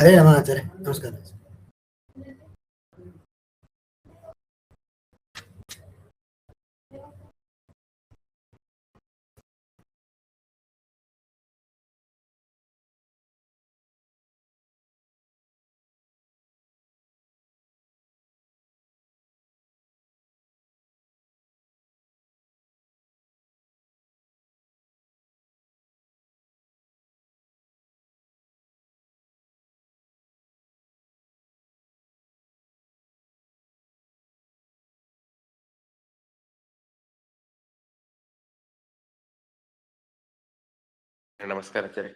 ಹರೇ ನಮ ಆಚಾರ್ಯ, ನಮಸ್ಕಾರ. ನಮಸ್ಕಾರ ಆಚಾರ್ಯ.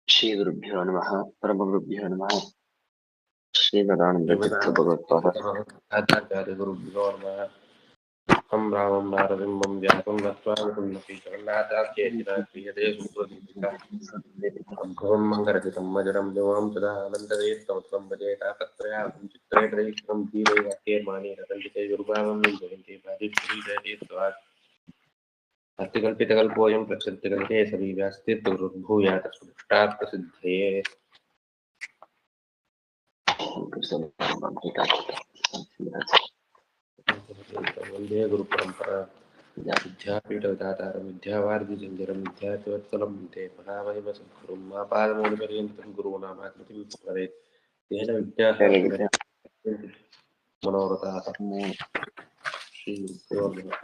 ಶ್ರೀ ಗುರುಭ್ಯೋ ನಮಃ. ಪರಮ ಗುರುಭ್ಯೋ ನಮಃ. ಶ್ರೀಮದಾನಂದ ತೀರ್ಥ ಭಗವತ್ಪಾದ ಆಚಾರ್ಯ ಗುರುಭ್ಯೋ ನಮಃ. ಹಂ ರಾಮಂ ನಾರಸಿಂಹಂ ವ್ಯಾಸಂ ನತ್ವಾ ಮುಕುಂದಪಿ ಜಗನ್ನಾಥಾಖ್ಯೇತಿನ ಕ್ರಿಯತೆ ಸುಪ್ರದೀಪಿಕಾ ಭಗವನ್ ಮಂಗರಚಿತಂ ಮಜಡಂ ದೇವಾಂ ಸದಾ ಆನಂದವೇತ್ತಮತ್ವಂ ಭಜೆ ತಾಪತ್ರಯಾಂ ಚಿತ್ರೈತ್ರೈಕಂ ಧೀರೈ ವಾಕ್ಯೇ ಮಾನಿ ರತಂತಿತೆ ಗುರುಭಾವಂ ಜಯಂತಿ ಭಾದಿತ್ರೀ ಸ್ವಾತ್ ಅಸ್ತಿಕಲ್ಪಿತಕಲ್ಪೋಯಂ ಪ್ರಕ್ಷಿಪ್ತಕಲ್ಪೇ ಸವಿ ವ್ಯಾಸ್ತಿರ್ಭೂಯಾತ್ ಸ್ಪೃಷ್ಟಾತ್ ಪ್ರಸಿದ್ಧಯೇ. ವಂದೇ ಗುರು ಪರಂಪರಾ ವಿದ್ಯಾಪೀಠ ದಾತಾರಂ ವಿದ್ಯಾವಾರ್ಧಿ ಜಂಜರಂ ವಿದ್ಯಾರ್ಥಿವತ್ಸಲಂ ವಂದೇ ಪರಾವೈವ ಸದ್ಗುರುಂ ಮಾಪಾದಮೌಲಿಪರ್ಯಂತಂ ಗುರುಣಾಮಾಕೃತಿಂ ಸ್ಮರೇತ್ ತೇನ ವಿದ್ಯಾಃ ಮನೋರಥಾಃ. ಶ್ರೀ ಗುರುಭ್ಯೋ ನಮಃ.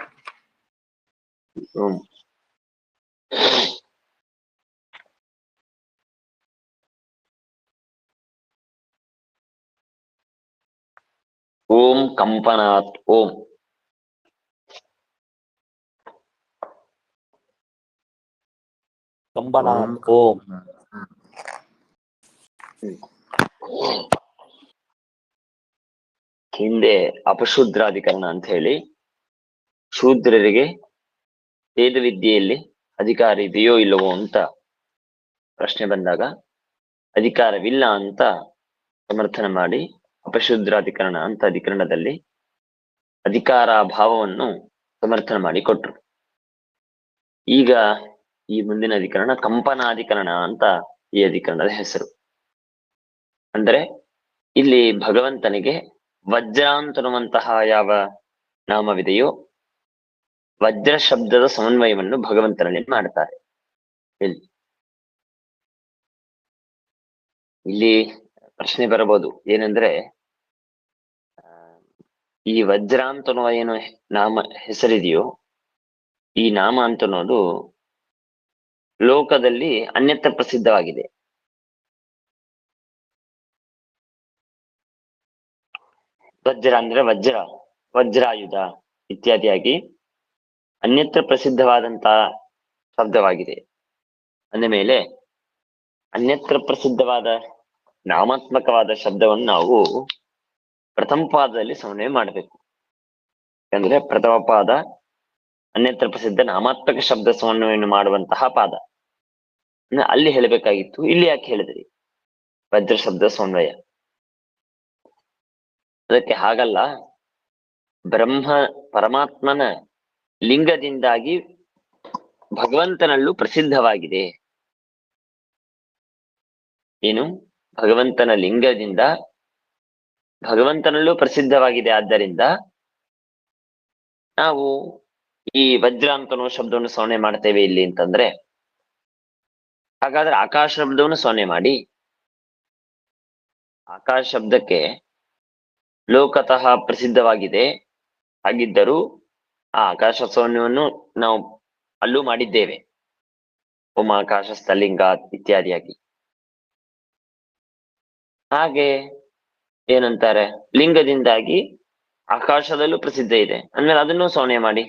ಓಂ ಕಂಪನಾತ್. ಓಂ ಕಂಪನಾತ್. ಓಂ ಹಿಂದೆ ಅಪಶೂದ್ರಾಧಿಕರಣ ಅಂತ ಹೇಳಿ ಶೂದ್ರರಿಗೆ ವೇದ ವಿದ್ಯೆಯಲ್ಲಿ ಅಧಿಕಾರ ಇದೆಯೋ ಇಲ್ಲವೋ ಅಂತ ಪ್ರಶ್ನೆ ಬಂದಾಗ ಅಧಿಕಾರವಿಲ್ಲ ಅಂತ ಸಮರ್ಥನೆ ಮಾಡಿ ಅಪಶೂದ್ರಾಧಿಕರಣ ಅಂತ ಅಧಿಕರಣದಲ್ಲಿ ಅಧಿಕಾರಾಭಾವವನ್ನು ಸಮರ್ಥನೆ ಮಾಡಿ ಕೊಟ್ರು. ಈಗ ಈ ಮುಂದಿನ ಅಧಿಕರಣ ಕಂಪನಾಧಿಕರಣ ಅಂತ ಈ ಅಧಿಕರಣದ ಹೆಸರು. ಅಂದ್ರೆ ಇಲ್ಲಿ ಭಗವಂತನಿಗೆ ವಜ್ರ ಅಂತನ್ನುವಂತಹ ಯಾವ ನಾಮವಿದೆಯೋ ವಜ್ರ ಶಬ್ದದ ಸಮನ್ವಯವನ್ನು ಭಗವಂತನಲ್ಲಿ ಮಾಡ್ತಾರೆ. ಇಲ್ಲಿ ಪ್ರಶ್ನೆ ಬರಬಹುದು, ಏನಂದ್ರೆ ಈ ವಜ್ರ ಅಂತನ್ನುವ ಏನು ನಾಮ ಹೆಸರಿದೆಯೋ ಈ ನಾಮ ಅಂತನ್ನೋದು ಲೋಕದಲ್ಲಿ ಅನ್ಯತ್ರ ಪ್ರಸಿದ್ಧವಾಗಿದೆ. ವಜ್ರ ಅಂದ್ರೆ ವಜ್ರ, ವಜ್ರಾಯುಧ ಇತ್ಯಾದಿಯಾಗಿ ಅನ್ಯತ್ರ ಪ್ರಸಿದ್ಧವಾದಂತಹ ಶಬ್ದವಾಗಿದೆ. ಅಂದ ಮೇಲೆ ಅನ್ಯತ್ರ ಪ್ರಸಿದ್ಧವಾದ ನಾಮಾತ್ಮಕವಾದ ಶಬ್ದವನ್ನು ನಾವು ಪ್ರಥಮ ಪಾದದಲ್ಲಿ ಸಮನ್ವಯ ಮಾಡಬೇಕು. ಯಾಕಂದ್ರೆ ಪ್ರಥಮ ಪಾದ ಅನ್ಯತ್ರ ಪ್ರಸಿದ್ಧ ನಾಮಾತ್ಮಕ ಶಬ್ದ ಸಮನ್ವಯವನ್ನು ಮಾಡುವಂತಹ ಪಾದ. ಅಲ್ಲಿ ಹೇಳಬೇಕಾಗಿತ್ತು, ಇಲ್ಲಿ ಯಾಕೆ ಹೇಳಿದ್ರಿ ವಜ್ರ ಶಬ್ದ ಸಮನ್ವಯ? ಅದಕ್ಕೆ ಹಾಗಲ್ಲ, ಬ್ರಹ್ಮ ಪರಮಾತ್ಮನ ಲಿಂಗದಿಂದಾಗಿ ಭಗವಂತನಲ್ಲೂ ಪ್ರಸಿದ್ಧವಾಗಿದೆ. ಏನು? ಭಗವಂತನ ಲಿಂಗದಿಂದ ಭಗವಂತನಲ್ಲೂ ಪ್ರಸಿದ್ಧವಾಗಿದೆ. ಆದ್ದರಿಂದ ನಾವು ಈ ವಜ್ರ ಅಂತನೋ ಶಬ್ದವನ್ನು ಸವಣೆ ಮಾಡ್ತೇವೆ ಇಲ್ಲಿ ಅಂತಂದ್ರೆ, ಹಾಗಾದ್ರೆ ಆಕಾಶ ಶಬ್ದವನ್ನು ಸವಣೆ ಮಾಡಿ. ಆಕಾಶ ಶಬ್ದಕ್ಕೆ ಲೋಕತಃ ಪ್ರಸಿದ್ಧವಾಗಿದೆ. ಹಾಗಿದ್ದರೂ ಆ ಆಕಾಶ ಸವಣ್ಯವನ್ನು ನಾವು ಅಲ್ಲೂ ಮಾಡಿದ್ದೇವೆ, ಉಮಾಕಾಶ ಸ್ಥಲಿಂಗ ಇತ್ಯಾದಿಯಾಗಿ. ಹಾಗೆ ಏನಂತಾರೆ, ಲಿಂಗದಿಂದಾಗಿ ಆಕಾಶದಲ್ಲೂ ಪ್ರಸಿದ್ಧ ಇದೆ ಅಂದ್ಮೇಲೆ ಅದನ್ನು ಸವಣೆ ಮಾಡಿ.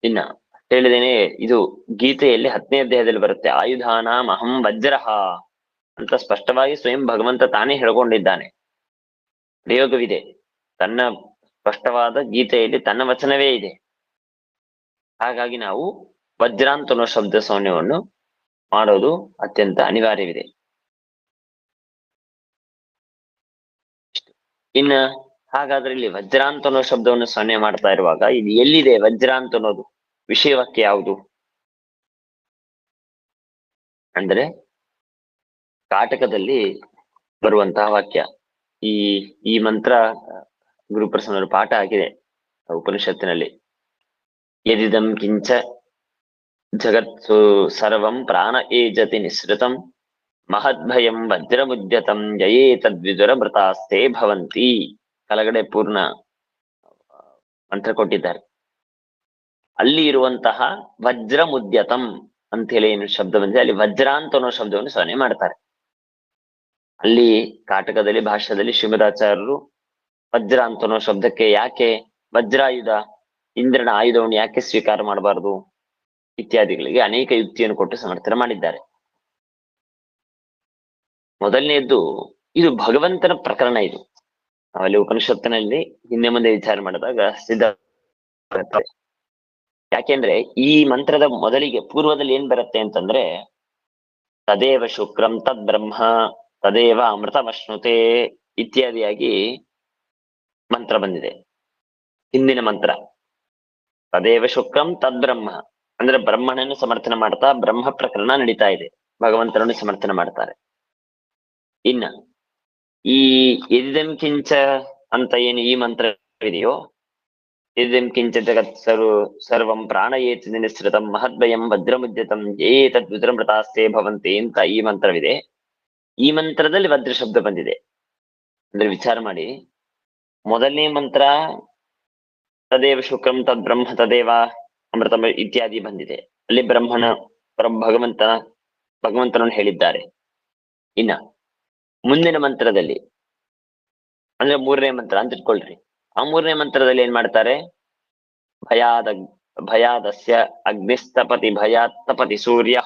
ಇನ್ನ ಹೇಳಿದೇನೆ, ಇದು ಗೀತೆಯಲ್ಲಿ 10ನೇ ಅಧ್ಯಾಯದಲ್ಲಿ ಬರುತ್ತೆ. ಆಯುಧಾನಾಂ ಅಹಂ ವಜ್ರಃ ಅಂತ ಸ್ಪಷ್ಟವಾಗಿ ಸ್ವಯಂ ಭಗವಂತ ತಾನೇ ಹೇಳ್ಕೊಂಡಿದ್ದಾನೆ. ಪ್ರಯೋಗವಿದೆ, ತನ್ನ ಸ್ಪಷ್ಟವಾದ ಗೀತೆಯಲ್ಲಿ ತನ್ನ ವಚನವೇ ಇದೆ. ಹಾಗಾಗಿ ನಾವು ವಜ್ರಾಂತನೋ ಶಬ್ದ ಸೌನ್ಯವನ್ನು ಮಾಡೋದು ಅತ್ಯಂತ ಅನಿವಾರ್ಯವಿದೆ. ಇನ್ನ ಹಾಗಾದ್ರೆ ಇಲ್ಲಿ ವಜ್ರಾಂತ ಅನ್ನೋ ಶಬ್ದವನ್ನು ಸೊನ್ನೆ ಮಾಡ್ತಾ ಇರುವಾಗ ಇದು ಎಲ್ಲಿದೆ ವಜ್ರ ಅಂತ ಅನ್ನೋದು ವಿಷಯವಾಕ್ಯ ಯಾವುದು ಅಂದ್ರೆ ಕಾಟಕದಲ್ಲಿ ಬರುವಂತಹ ವಾಕ್ಯ. ಈ ಈ ಮಂತ್ರ ಗುರುಪ್ರಸನ್ನರು ಪಾಠ ಆಗಿದೆ ಉಪನಿಷತ್ತಿನಲ್ಲಿ. ಯದಿದಂ ಕಿಂಚ ಜಗತ್ಸು ಸರ್ವಂ ಪ್ರಾಣ ಏಜತಿ ನಿಸೃತಂ ಮಹದ್ಭಯಂ ವಜ್ರಮುದ್ಯತಂ ಜಯೇ ತದ್ವಿದುರ ಮೃತಾಸ್ತೆ ಭವಂತಿ. ಕೆಳಗಡೆ ಪೂರ್ಣ ಮಂತ್ರ ಕೊಟ್ಟಿದ್ದಾರೆ. ಅಲ್ಲಿ ಇರುವಂತಹ ವಜ್ರಮುದ್ಯತಂ ಅಂತ ಹೇಳಿ ಏನು ಶಬ್ದ ಬಂದಿದೆ, ಅಲ್ಲಿ ವಜ್ರ ಅಂತ ಅನ್ನೋ ಶಬ್ದವನ್ನು ಸೊನ್ನೆ ಮಾಡ್ತಾರೆ. ಅಲ್ಲಿ ಕಾಟಕದಲ್ಲಿ ಭಾಷ್ಯದಲ್ಲಿ ಶ್ರೀಮದಾಚಾರ್ಯರು ವಜ್ರ ಅಂತ ಅನ್ನೋ ಶಬ್ದಕ್ಕೆ ಯಾಕೆ ವಜ್ರಾಯುಧ ಇಂದ್ರನ ಆಯುಧವನ್ನು ಯಾಕೆ ಸ್ವೀಕಾರ ಮಾಡಬಾರದು ಇತ್ಯಾದಿಗಳಿಗೆ ಅನೇಕ ಯುಕ್ತಿಯನ್ನು ಕೊಟ್ಟು ಸಮರ್ಥನೆ ಮಾಡಿದ್ದಾರೆ. ಮೊದಲನೆಯದ್ದು ಇದು ಭಗವಂತನ ಪ್ರಕರಣ. ಇದು ನಾವಲ್ಲಿ ಉಪನಿಷತ್ತಿನಲ್ಲಿ ಹಿಂದೆ ಮುಂದೆ ವಿಚಾರ ಮಾಡಿದಾಗ ಸಿದ್ಧ. ಯಾಕೆಂದ್ರೆ ಈ ಮಂತ್ರದ ಮೊದಲಿಗೆ ಪೂರ್ವದಲ್ಲಿ ಏನ್ ಬರುತ್ತೆ ಅಂತಂದ್ರೆ ತದೇವ ಶುಕ್ರಂ ತದ್ ಬ್ರಹ್ಮ ತದೇವ ಅಮೃತಮಶ್ನುತೆ ಇತ್ಯಾದಿಯಾಗಿ ಮಂತ್ರ ಬಂದಿದೆ. ಹಿಂದಿನ ಮಂತ್ರ ತದೇವ ಶುಕ್ರಂ ತದ್ ಬ್ರಹ್ಮ ಅಂದ್ರೆ ಬ್ರಹ್ಮನನ್ನು ಸಮರ್ಥನೆ ಮಾಡ್ತಾ ಬ್ರಹ್ಮ ಪ್ರಕರಣ ನಡೀತಾ ಇದೆ, ಭಗವಂತನನ್ನು ಸಮರ್ಥನೆ ಮಾಡ್ತಾರೆ. ಇನ್ನ ಈ ಯದಿದಂ ಕಿಂಚ ಅಂತ ಏನು ಈ ಮಂತ್ರ ಇದೆಯೋ, ಯದಿದಂ ಕಿಂಚ ಜಗತ್ ಸರ್ವಂ ಪ್ರಾಣ ಏತಿ ನಿಸೃತಂ ಮಹದ್ಭಯಂ ವಜ್ರಮುದ್ಯತಂ ಏತದ್ ವಿದುರಮೃತಾಸ್ತೆ ಭವಂತಿ ಅಂತ ಈ ಮಂತ್ರವಿದೆ. ಈ ಮಂತ್ರದಲ್ಲಿ ವಜ್ರ ಶಬ್ದ ಬಂದಿದೆ. ಅಂದ್ರೆ ವಿಚಾರ ಮಾಡಿ, ಮೊದಲನೇ ಮಂತ್ರ ತದೇವ ಶುಕ್ರಂ ತದ್ ಬ್ರಹ್ಮ ತದೇವ ಅಮೃತ ಇತ್ಯಾದಿ ಬಂದಿದೆ. ಅಲ್ಲಿ ಭಗವಂತನನ್ನು ಹೇಳಿದ್ದಾರೆ. ಇನ್ನ ಮುಂದಿನ ಮಂತ್ರದಲ್ಲಿ ಅಂದ್ರೆ ಮೂರನೇ ಮಂತ್ರ ಅಂತ ಇಟ್ಕೊಳ್ರಿ. ಆ ಮೂರನೇ ಮಂತ್ರದಲ್ಲಿ ಏನ್ ಮಾಡ್ತಾರೆ, ಭಯಾದಸ್ಯ ಅಗ್ನಿಸ್ತಪತಿ ಭಯಾತ್ತಪತಿ ಸೂರ್ಯ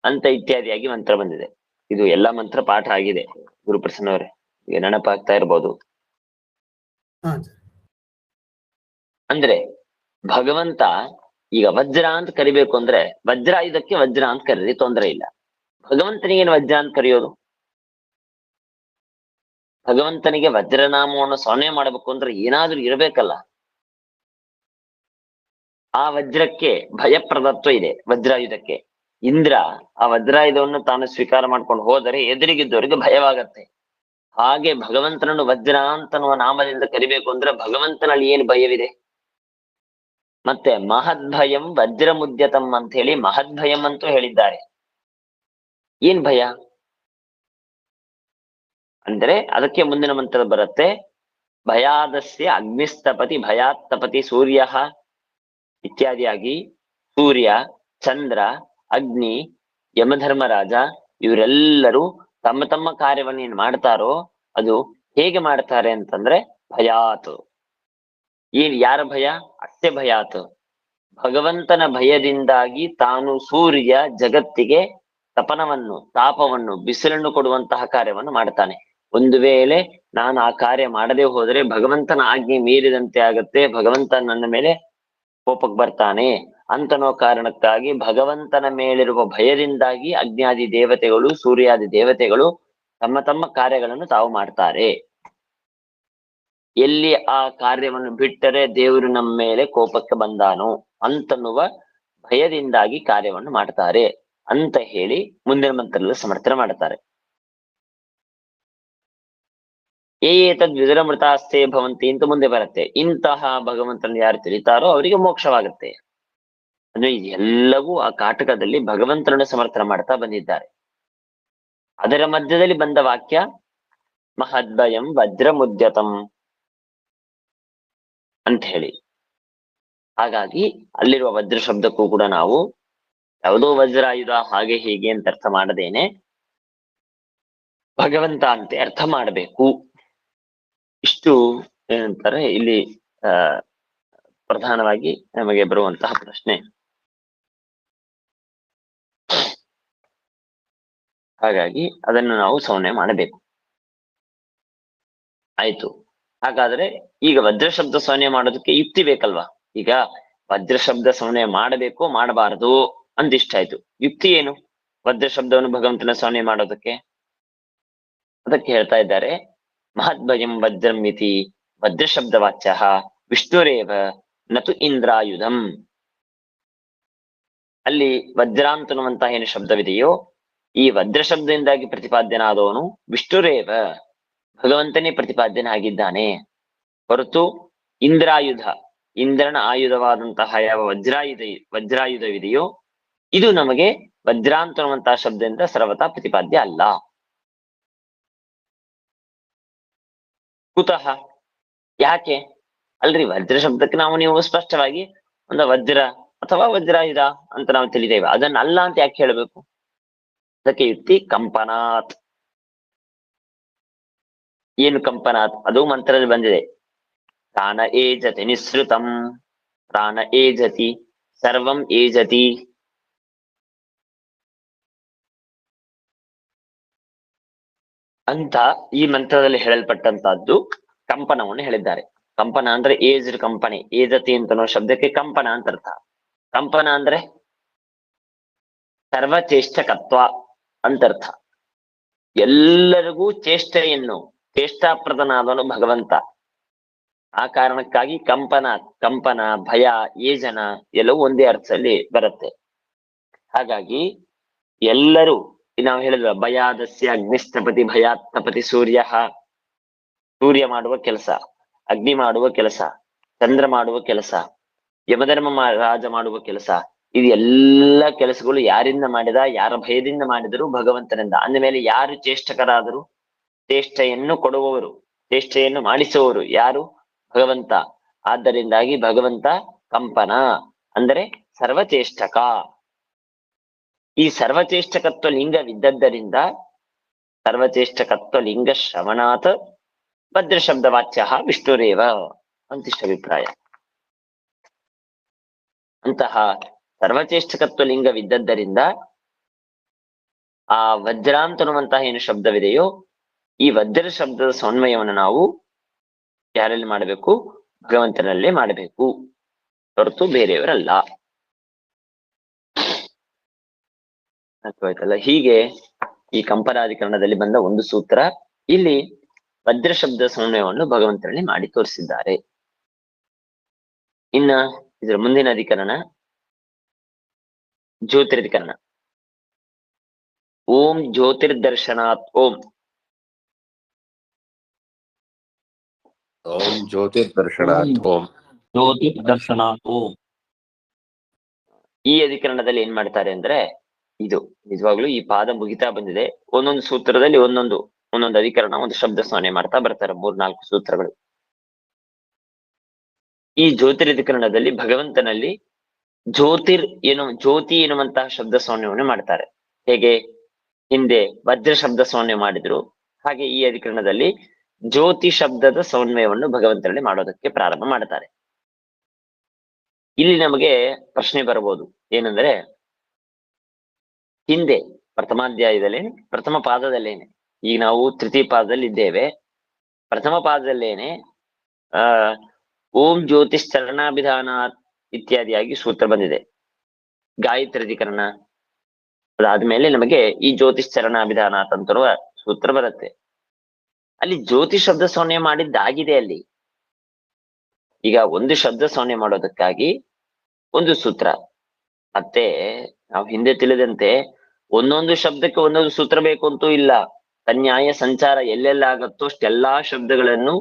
ಅಂತ ಇತ್ಯಾದಿಯಾಗಿ ಮಂತ್ರ ಬಂದಿದೆ. ಇದು ಎಲ್ಲಾ ಮಂತ್ರ ಪಾಠ ಆಗಿದೆ ಗುರುಪ್ರಸನ್ನವರೇ, ಈಗ ನೆನಪಾಗ್ತಾ ಇರ್ಬೋದು. ಅಂದ್ರೆ ಭಗವಂತ ಈಗ ವಜ್ರ ಅಂತ ಕರಿಬೇಕು ಅಂದ್ರೆ ವಜ್ರಾಯುಧಕ್ಕೆ ವಜ್ರ ಅಂತ ಕರೀರಿ, ತೊಂದರೆ ಇಲ್ಲ. ಭಗವಂತನಿಗೇನು ವಜ್ರ ಅಂತ ಕರೆಯೋದು? ಭಗವಂತನಿಗೆ ವಜ್ರನಾಮವನ್ನು ಸೊನ್ನೆ ಮಾಡಬೇಕು ಅಂದ್ರೆ ಏನಾದ್ರೂ ಇರಬೇಕಲ್ಲ. ಆ ವಜ್ರಕ್ಕೆ ಭಯಪ್ರದತ್ವ ಇದೆ. ವಜ್ರಾಯುಧಕ್ಕೆ ಇಂದ್ರ ಆ ವಜ್ರಾಯುಧವನ್ನು ತಾನು ಸ್ವೀಕಾರ ಮಾಡ್ಕೊಂಡು ಹೋದರೆ ಎದುರಿಗಿದ್ದವರಿಗೆ ಭಯವಾಗತ್ತೆ. ಹಾಗೆ ಭಗವಂತನನ್ನು ವಜ್ರ ಅಂತನ್ನುವ ನಾಮದಿಂದ ಕರಿಬೇಕು ಅಂದ್ರೆ ಭಗವಂತನಲ್ಲಿ ಏನು ಭಯವಿದೆ? ಮತ್ತೆ ಮಹದ್ಭಯಂ ವಜ್ರಮುದ್ಯತಂ ಅಂತ ಹೇಳಿ ಮಹದ್ಭಯಂ ಅಂತೂ ಹೇಳಿದ್ದಾರೆ. ಏನ್ ಭಯ ಅಂದ್ರೆ ಅದಕ್ಕೆ ಮುಂದಿನ ಮಂತ್ರ ಬರುತ್ತೆ, ಭಯಾದಸ್ಯ ಅಗ್ನಿಸ್ತಪತಿ ಭಯಾತ್ತಪತಿ ಸೂರ್ಯ ಇತ್ಯಾದಿಯಾಗಿ ಸೂರ್ಯ, ಚಂದ್ರ, ಅಗ್ನಿ, ಯಮಧರ್ಮರಾಜ ಇವರೆಲ್ಲರೂ ತಮ್ಮ ತಮ್ಮ ಕಾರ್ಯವನ್ನು ಏನ್ ಮಾಡ್ತಾರೋ ಅದು ಹೇಗೆ ಮಾಡ್ತಾರೆ ಅಂತಂದ್ರೆ ಭಯಾತ್. ಯಾರ ಭಯ? ಅಷ್ಟೇ ಭಯಾತ್. ಭಗವಂತನ ಭಯದಿಂದಾಗಿ ತಾನು ಸೂರ್ಯ ಜಗತ್ತಿಗೆ ತಪನವನ್ನು, ತಾಪವನ್ನು, ಬಿಸಿಲನ್ನು ಕೊಡುವಂತಹ ಕಾರ್ಯವನ್ನು ಮಾಡ್ತಾನೆ. ಒಂದು ವೇಳೆ ನಾನು ಆ ಕಾರ್ಯ ಮಾಡದೆ ಹೋದರೆ ಭಗವಂತನ ಆಜ್ಞೆ ಮೀರಿದಂತೆ ಆಗತ್ತೆ, ಭಗವಂತ ನನ್ನ ಮೇಲೆ ಕೋಪಕ್ಕೆ ಬರ್ತಾನೆ ಅಂತನೋ ಕಾರಣಕ್ಕಾಗಿ ಭಗವಂತನ ಮೇಲಿರುವ ಭಯದಿಂದಾಗಿ ಅಗ್ನಿಯಾದಿ ದೇವತೆಗಳು, ಸೂರ್ಯಾದಿ ದೇವತೆಗಳು ತಮ್ಮ ತಮ್ಮ ಕಾರ್ಯಗಳನ್ನು ತಾವು ಮಾಡ್ತಾರೆ. ಎಲ್ಲಿ ಆ ಕಾರ್ಯವನ್ನು ಬಿಟ್ಟರೆ ದೇವರು ನಮ್ಮ ಮೇಲೆ ಕೋಪಕ್ಕೆ ಬಂದಾನೋ ಅಂತನ್ನುವ ಭಯದಿಂದಾಗಿ ಕಾರ್ಯವನ್ನು ಮಾಡ್ತಾರೆ ಅಂತ ಹೇಳಿ ಮುಂದಿನ ಮಂತ್ರದಲ್ಲಿ ಸಮರ್ಥನೆ ಮಾಡ್ತಾರೆ. ಏತದ್ ವಿದುರಮೃತಾಸ್ತೆ ಭವಂತಿ ಅಂತ ಮುಂದೆ ಬರುತ್ತೆ. ಇಂತಹ ಭಗವಂತನ ಯಾರು ತಿಳಿತಾರೋ ಅವರಿಗೆ ಮೋಕ್ಷವಾಗುತ್ತೆ. ಅಂದ್ರೆ ಇದೆಲ್ಲವೂ ಆ ಕಾಟಕದಲ್ಲಿ ಭಗವಂತನನ್ನು ಸಮರ್ಥನೆ ಮಾಡ್ತಾ ಬಂದಿದ್ದಾರೆ. ಅದರ ಮಧ್ಯದಲ್ಲಿ ಬಂದ ವಾಕ್ಯ ಮಹದ್ಭಯಂ ವಜ್ರಮುದ್ಯತಂ ಅಂತ ಹೇಳಿ. ಹಾಗಾಗಿ ಅಲ್ಲಿರುವ ವಜ್ರ ಶಬ್ದಕ್ಕೂ ಕೂಡ ನಾವು ಯಾವುದೋ ವಜ್ರಾಯುಧ ಹಾಗೆ ಹೀಗೆ ಅಂತ ಅರ್ಥ ಮಾಡದೇನೆ ಭಗವಂತ ಅಂತೆ ಅರ್ಥ ಮಾಡಬೇಕು. ಇಷ್ಟು ಏನಂತಾರೆ ಇಲ್ಲಿ ಪ್ರಧಾನವಾಗಿ ನಮಗೆ ಬರುವಂತಹ ಪ್ರಶ್ನೆ. ಹಾಗಾಗಿ ಅದನ್ನು ನಾವು ಸವನೆ ಮಾಡಬೇಕು. ಆಯ್ತು. ಹಾಗಾದ್ರೆ ಈಗ ವಜ್ರ ಶಬ್ದ ಸವನೆ ಮಾಡೋದಕ್ಕೆ ಯುಕ್ತಿ ಬೇಕಲ್ವಾ? ಈಗ ವಜ್ರ ಶಬ್ದ ಸವನೆ ಮಾಡಬೇಕು ಮಾಡಬಾರದು ಅಂದಿಷ್ಟ ಆಯ್ತು. ಯುಕ್ತಿ ಏನು ವಜ್ರ ಶಬ್ದವನ್ನು ಭಗವಂತನ ಸವನೆ ಮಾಡೋದಕ್ಕೆ? ಅದಕ್ಕೆ ಹೇಳ್ತಾ ಇದ್ದಾರೆ, ಮಹದ್ಭಯಂ ವಜ್ರಂ ಇತಿ ವಜ್ರ ಶಬ್ದವಾಚ್ಯ ವಿಷ್ಣುರೇವ ನತು ಇಂದ್ರಾಯುಧಂ. ಅಲ್ಲಿ ವಜ್ರ ಅಂತನ್ನುವಂತಹ ಏನು ಶಬ್ದವಿದೆಯೋ ಈ ವಜ್ರ ಶಬ್ದದಿಂದಾಗಿ ಪ್ರತಿಪಾದ್ಯನಾದವನು ವಿಷ್ಣುರೇವ, ಭಗವಂತನೇ ಪ್ರತಿಪಾದ್ಯನಾಗಿದ್ದಾನೆ ಹೊರತು ಇಂದ್ರಾಯುಧ, ಇಂದ್ರನ ಆಯುಧವಾದಂತಹ ಯಾವ ವಜ್ರಾಯುಧವಿದೆಯೋ ಇದು ನಮಗೆ ವಜ್ರ ಅಂತನ್ನುವಂತಹ ಶಬ್ದದಿಂದ ಸರ್ವತಾ ಪ್ರತಿಪಾದ್ಯ ಅಲ್ಲ. ಕುತಃ, ಯಾಕೆ? ಅಲ್ರಿ ವಜ್ರ ಶಬ್ದಕ್ಕೆ ನೀವು ಸ್ಪಷ್ಟವಾಗಿ ಒಂದು ವಜ್ರ ಅಥವಾ ವಜ್ರಾಯುಧ ಅಂತ ನಾವು ತಿಳಿದೇವೆ, ಅದನ್ನ ಅಲ್ಲ ಅಂತ ಯಾಕೆ ಹೇಳ್ಬೇಕು? ಅದಕ್ಕೆ ಯುಕ್ತಿ ಕಂಪನಾತ್. ಏನು ಕಂಪನಾತ್? ಅದು ಮಂತ್ರದಲ್ಲಿ ಬಂದಿದೆ. ಪ್ರಾಣ ಏಜತಿ ನಿಸೃತಂ, ಪ್ರಾಣ ಏಜತಿ ಸರ್ವಂ ಏಜತಿ. ಅಂತ ಈ ಮಂತ್ರದಲ್ಲಿ ಹೇಳಲ್ಪಟ್ಟಂತಹದ್ದು ಕಂಪನವನ್ನು ಹೇಳಿದ್ದಾರೆ. ಕಂಪನ ಅಂದ್ರೆ ಏಜ್ಡ್ ಕಂಪನಿ, ಏಜತಿ ಅಂತ ಶಬ್ದಕ್ಕೆ ಕಂಪನ ಅಂತ ಅರ್ಥ. ಕಂಪನ ಅಂದ್ರೆ ಸರ್ವಚೇಷ್ಟಕತ್ವ ಅಂತರ್ಥ. ಎಲ್ಲರಿಗೂ ಚೇಷ್ಟೆಯನ್ನು, ಚೇಷ್ಟಾಪ್ರದನಾದವನು ಭಗವಂತ. ಆ ಕಾರಣಕ್ಕಾಗಿ ಕಂಪನ, ಭಯ, ಏಜನ ಎಲ್ಲವೂ ಒಂದೇ ಅರ್ಥದಲ್ಲಿ ಬರುತ್ತೆ. ಹಾಗಾಗಿ ಎಲ್ಲರೂ ನಾವು ಹೇಳಿದ್ವ ಭಯಾದಸ್ಯ ಅಗ್ನಿಸ್ತಪತಿ ಭಯಾತ್ತಪತಿ ಸೂರ್ಯ. ಸೂರ್ಯ ಮಾಡುವ ಕೆಲಸ, ಅಗ್ನಿ ಮಾಡುವ ಕೆಲಸ, ಚಂದ್ರ ಮಾಡುವ ಕೆಲಸ, ಯಮಧರ್ಮ ರಾಜ ಮಾಡುವ ಕೆಲಸ, ಇದು ಎಲ್ಲ ಕೆಲಸಗಳು ಯಾರಿಂದ ಮಾಡಿದ? ಯಾರ ಭಯದಿಂದ ಮಾಡಿದರು? ಭಗವಂತನಿಂದ. ಅಂದ ಮೇಲೆ ಯಾರು ಚೇಷ್ಟಕರಾದರು? ಚೇಷ್ಟೆಯನ್ನು ಕೊಡುವವರು, ಚೇಷ್ಟೆಯನ್ನು ಮಾಡಿಸುವವರು ಯಾರು? ಭಗವಂತ. ಆದ್ದರಿಂದಾಗಿ ಭಗವಂತ ಕಂಪನ ಅಂದರೆ ಸರ್ವಚೇಷ್ಟಕ. ಈ ಸರ್ವಚೇಷ್ಟಕತ್ವ ಲಿಂಗವಿದ್ದದ್ದರಿಂದ ಸರ್ವಚೇಷ್ಟಕತ್ವ ಲಿಂಗ ಶ್ರವಣಾತ್ ಭದ್ರ ಶಬ್ದವಾಚ್ಯ ವಿಷ್ಣುರೇವ ಅಂತಿಷ್ಟ ಅಭಿಪ್ರಾಯ. ಅಂತಹ ಸರ್ವಚೇಷ್ಟಕತ್ವ ಲಿಂಗವಿದ್ದದ್ದರಿಂದ ಆ ವಜ್ರ ಅಂತನ್ನುವಂತಹ ಏನು ಶಬ್ದವಿದೆಯೋ ಈ ವಜ್ರ ಶಬ್ದದ ಸನ್ವಯವನ್ನು ನಾವು ಯಾರಲ್ಲಿ ಮಾಡಬೇಕು? ಭಗವಂತನಲ್ಲೇ ಮಾಡಬೇಕು ಹೊರತು ಬೇರೆಯವರಲ್ಲ. ಅರ್ಥವಾಯ್ತಲ್ಲ? ಹೀಗೆ ಈ ಕಂಪನಾಧಿಕರಣದಲ್ಲಿ ಬಂದ ಒಂದು ಸೂತ್ರ ಇಲ್ಲಿ ವಜ್ರ ಶಬ್ದ ಸನ್ವಯವನ್ನು ಭಗವಂತನಲ್ಲಿ ಮಾಡಿ ತೋರಿಸಿದ್ದಾರೆ. ಇನ್ನ ಇದರ ಮುಂದಿನ ಅಧಿಕರಣ ಜ್ಯೋತಿರಧಿಕರಣ. ಓಂ ಜ್ಯೋತಿರ್ದರ್ಶನಾತ್ ಓಂ. ಓಂ ಜ್ಯೋತಿರ್ದರ್ಶನಾತ್ ಓಂ. ಜ್ಯೋತಿರ್ದರ್ಶನಾತ್ ಓಂ. ಈ ಅಧಿಕರಣದಲ್ಲಿ ಏನ್ ಮಾಡ್ತಾರೆ ಅಂದ್ರೆ, ಇದು ನಿಜವಾಗ್ಲೂ ಈ ಪಾದ ಮುಗಿತಾ ಬಂದಿದೆ. ಒಂದೊಂದು ಸೂತ್ರದಲ್ಲಿ ಒಂದೊಂದು ಅಧಿಕರಣ, ಒಂದು ಶಬ್ದ ಸ್ಮರಣೆ ಮಾಡ್ತಾ ಬರ್ತಾರೆ, 3-4 ಸೂತ್ರಗಳು. ಈ ಜ್ಯೋತಿರಧಿಕರಣದಲ್ಲಿ ಭಗವಂತನಲ್ಲಿ ಜ್ಯೋತಿ ಎನ್ನುವಂತಹ ಶಬ್ದ ಸ್ಮರಣೆಯನ್ನು ಮಾಡ್ತಾರೆ. ಹೇಗೆ ಹಿಂದೆ ವಜ್ರ ಶಬ್ದ ಸ್ಮರಣೆ ಮಾಡಿದ್ರು, ಹಾಗೆ ಈ ಅಧಿಕರಣದಲ್ಲಿ ಜ್ಯೋತಿ ಶಬ್ದದ ಸಮನ್ವಯವನ್ನು ಭಗವಂತನಲ್ಲಿ ಮಾಡೋದಕ್ಕೆ ಪ್ರಾರಂಭ ಮಾಡ್ತಾರೆ. ಇಲ್ಲಿ ನಮಗೆ ಪ್ರಶ್ನೆ ಬರಬಹುದು, ಏನಂದ್ರೆ ಹಿಂದೆ ಪ್ರಥಮಾಧ್ಯಾಯದಲ್ಲೇನೆ, ಪ್ರಥಮ ಪಾದದಲ್ಲೇನೆ, ಈಗ ನಾವು ತೃತೀಯ ಪಾದದಲ್ಲಿ ಇದ್ದೇವೆ, ಪ್ರಥಮ ಪಾದದಲ್ಲೇನೆ ಓಂ ಜ್ಯೋತಿಶ್ಚರಣಾಭಿಧಾನ ಇತ್ಯಾದಿಯಾಗಿ ಸೂತ್ರ ಬಂದಿದೆ. ಗಾಯತ್ರಿ ಅಧಿಕರಣ ಅದಾದ್ಮೇಲೆ ನಮಗೆ ಈ ಜ್ಯೋತಿಶ್ಚರಣಾಭಿಧಾನ ಅಂತರುವ ಸೂತ್ರ ಬರುತ್ತೆ. ಅಲ್ಲಿ ಜ್ಯೋತಿ ಶಬ್ದ ಸೌನ್ಯ ಮಾಡಿದ್ದಾಗಿದೆ. ಅಲ್ಲಿ ಈಗ ಒಂದು ಶಬ್ದ ಸೌನ್ಯ ಮಾಡೋದಕ್ಕಾಗಿ ಒಂದು ಸೂತ್ರ, ಮತ್ತೆ ನಾವು ಹಿಂದೆ ತಿಳಿದಂತೆ ಒಂದೊಂದು ಶಬ್ದಕ್ಕೆ ಒಂದೊಂದು ಸೂತ್ರ ಬೇಕು ಅಂತೂ ಇಲ್ಲ. ತನ್ಯಾಯ ಸಂಚಾರ ಎಲ್ಲೆಲ್ಲ ಆಗತ್ತೋ ಅಷ್ಟೆಲ್ಲಾ ಶಬ್ದಗಳನ್ನು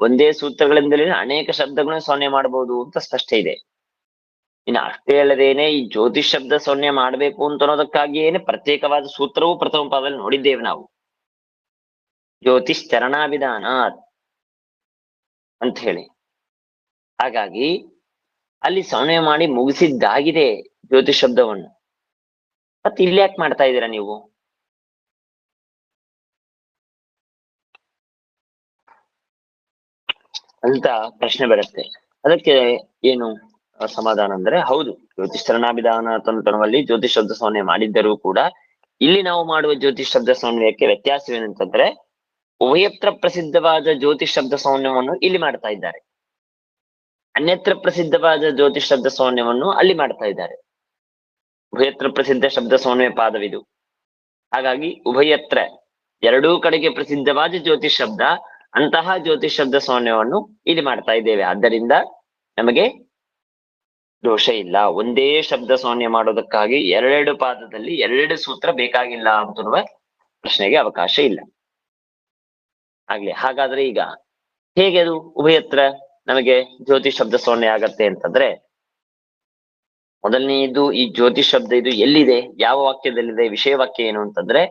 ಒಂದೇ ಸೂತ್ರಗಳಿಂದಲೇ ಅನೇಕ ಶಬ್ದಗಳನ್ನು ಸೌನ್ಯ ಮಾಡಬಹುದು ಅಂತ ಸ್ಪಷ್ಟ ಇದೆ. ಇನ್ನು ಅಷ್ಟೇ ಅಲ್ಲದೇನೆ ಈ ಜ್ಯೋತಿಷ್ ಶಬ್ದ ಸೌನ್ಯ ಮಾಡ್ಬೇಕು ಅಂತ ಅನ್ನೋದಕ್ಕಾಗಿಯೇನೆ ಪ್ರತ್ಯೇಕವಾದ ಸೂತ್ರವೂ ಪ್ರಥಮ ಪಾದದಲ್ಲಿ ನೋಡಿದ್ದೇವೆ ನಾವು. ಜ್ಯೋತಿಷ್ ಚರಣಾಭಿಧಾನ ಅಂತ ಹೇಳಿ. ಹಾಗಾಗಿ ಅಲ್ಲಿ ಸೌನ್ಯ ಮಾಡಿ ಮುಗಿಸಿದ್ದಾಗಿದೆ ಜ್ಯೋತಿಷ್ ಶಬ್ದವನ್ನು. ಮತ್ತೆ ಇಲ್ಲಿ ಯಾಕೆ ಮಾಡ್ತಾ ಇದ್ದೀರಾ ನೀವು? ಅಂತ ಪ್ರಶ್ನೆ ಬರುತ್ತೆ. ಅದಕ್ಕೆ ಏನು ಸಮಾಧಾನ ಅಂದ್ರೆ, ಹೌದು ಜ್ಯೋತಿಷ್ ಚರಣಾಭಿಧಾನ ತಂತ್ರದಲ್ಲಿ ಜ್ಯೋತಿಷ್ ಶಬ್ದ ಸೌನ್ಯ ಮಾಡಿದ್ದರೂ ಕೂಡ ಇಲ್ಲಿ ನಾವು ಮಾಡುವ ಜ್ಯೋತಿಷ್ ಶಬ್ದ ಸೌನ್ಯಕ್ಕೆ ವ್ಯತ್ಯಾಸವೇನಂತಂದ್ರೆ, ಉಭಯತ್ರ ಪ್ರಸಿದ್ಧವಾದ ಜ್ಯೋತಿಷ್ ಶಬ್ದ ಸೌನ್ಯವನ್ನು ಇಲ್ಲಿ ಮಾಡ್ತಾ ಇದ್ದಾರೆ, ಅನ್ಯತ್ರ ಪ್ರಸಿದ್ಧವಾದ ಜ್ಯೋತಿಷ್ ಶಬ್ದ ಸೌನ್ಯವನ್ನು ಅಲ್ಲಿ ಮಾಡ್ತಾ ಇದ್ದಾರೆ. ಉಭಯತ್ರ ಪ್ರಸಿದ್ಧ ಶಬ್ದ ಸೌನ್ಯ ಪಾದವಿದು. ಹಾಗಾಗಿ ಉಭಯತ್ರ ಎರಡೂ ಕಡೆಗೆ ಪ್ರಸಿದ್ಧವಾದ ಜ್ಯೋತಿಷ್ ಶಬ್ದ ಅಂತಹ ಜ್ಯೋತಿಷ್ ಶಬ್ದ ಸೌನ್ಯವನ್ನು ಇಲ್ಲಿ ಮಾಡ್ತಾ ಇದ್ದೇವೆ. ಆದ್ದರಿಂದ ನಮಗೆ ದೋಷ ಇಲ್ಲ. ಒಂದೇ ಶಬ್ದ ಸೌನ್ಯ ಮಾಡೋದಕ್ಕಾಗಿ ಎರಡೆರಡು ಪಾದದಲ್ಲಿ ಎರಡೆರಡು ಸೂತ್ರ ಬೇಕಾಗಿಲ್ಲ ಅಂತಿರುವ ಪ್ರಶ್ನೆಗೆ ಅವಕಾಶ ಇಲ್ಲ. ಆಗ್ಲಿ, ಹಾಗಾದ್ರೆ ಈಗ ಹೇಗೆ ಅದು ಉಭಯತ್ರ ನಮಗೆ ಜ್ಯೋತಿಷ್ ಶಬ್ದ ಸೌನ್ಯ ಆಗತ್ತೆ ಅಂತಂದ್ರೆ, ಮೊದಲನೆಯದು ಈ ಜ್ಯೋತಿಷ್ ಶಬ್ದ ಇದು ಎಲ್ಲಿದೆ, ಯಾವ ವಾಕ್ಯದಲ್ಲಿದೆ, ವಿಷಯ ವಾಕ್ಯ ಏನು ಅಂತಂದ್ರೆ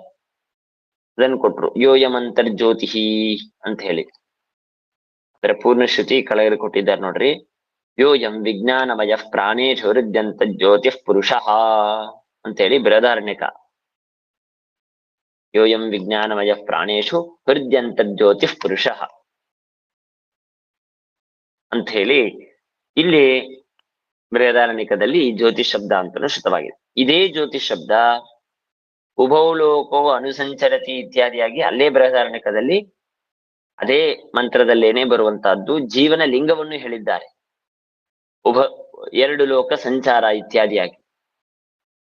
ಅದನ್ನು ಕೊಟ್ರು. ಯೋಯಂ ಅಂತರ್ಜ್ಯೋತಿಹಿ ಅಂತ ಹೇಳಿ ಅದರ ಪೂರ್ಣ ಶ್ರುತಿ ಕೆಳಗಡೆ ಕೊಟ್ಟಿದ್ದಾರೆ ನೋಡ್ರಿ. ಯೋಯಂ ವಿಜ್ಞಾನಮಯ ಪ್ರಾಣೇಶು ಹೃದ್ಯಂತ ಜ್ಯೋತಿಃ ಪುರುಷಃ ಅಂತ ಹೇಳಿ ಬೃಹದಾರಣ್ಯಕ. ಯೋಯಂ ವಿಜ್ಞಾನಮಯ ಪ್ರಾಣೇಶು ಹೃದ್ಯಂತ ಜ್ಯೋತಿಃ ಪುರುಷಃ ಅಂತ ಹೇಳಿ ಇಲ್ಲಿ ಬೃಹದಾರಣ್ಯಕದಲ್ಲಿ ಜ್ಯೋತಿಷ್ ಶಬ್ದ ಅಂತಲೂ ಶ್ರುತವಾಗಿದೆ. ಇದೇ ಜ್ಯೋತಿಷ್ ಶಬ್ದ ಉಭೌ ಲೋಕೋ ಅನುಸಂಚರತಿ ಇತ್ಯಾದಿಯಾಗಿ ಅಲ್ಲೇ ಬೃಹದಾರಣ್ಯಕದಲ್ಲಿ ಅದೇ ಮಂತ್ರದಲ್ಲೇನೆ ಬರುವಂತಹದ್ದು ಜೀವನ ಲಿಂಗವನ್ನು ಹೇಳಿದ್ದಾರೆ. ಎರಡು ಲೋಕ ಸಂಚಾರ ಇತ್ಯಾದಿಯಾಗಿ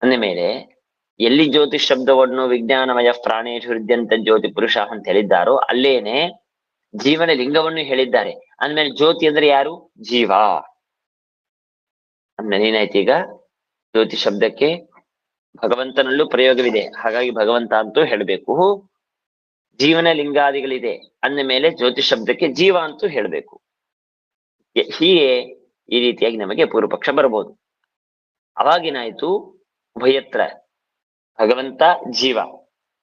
ಅಂದ ಮೇಲೆ ಎಲ್ಲಿ ಜ್ಯೋತಿಷ್ ಶಬ್ದವನ್ನು ವಿಜ್ಞಾನಮಯ ಪ್ರಾಣೇಶು ಹೃದ್ಯಂತ ಜ್ಯೋತಿ ಪುರುಷ ಅಂತ ಹೇಳಿದ್ದಾರೋ ಅಲ್ಲೇನೆ ಜೀವನ ಲಿಂಗವನ್ನು ಹೇಳಿದ್ದಾರೆ. ಅಂದ್ಮೇಲೆ ಜ್ಯೋತಿ ಅಂದ್ರೆ ಯಾರು? ಜೀವ. ಅಂದ್ಮೇಲೆ ಏನಾಯ್ತು, ಈಗ ಜ್ಯೋತಿ ಶಬ್ದಕ್ಕೆ ಭಗವಂತನಲ್ಲೂ ಪ್ರಯೋಗವಿದೆ, ಹಾಗಾಗಿ ಭಗವಂತ ಅಂತೂ ಹೇಳ್ಬೇಕು. ಜೀವನ ಲಿಂಗಾದಿಗಳಿದೆ ಅಂದ ಮೇಲೆ ಜ್ಯೋತಿಷ್ ಶಬ್ದಕ್ಕೆ ಜೀವ ಅಂತೂ ಹೇಳ್ಬೇಕು. ಹೀಗೆ ಈ ರೀತಿಯಾಗಿ ನಮಗೆ ಪೂರ್ವ ಪಕ್ಷ ಬರ್ಬೋದು. ಅವಾಗೇನಾಯ್ತು, ಉಭಯತ್ರ ಭಗವಂತ ಜೀವ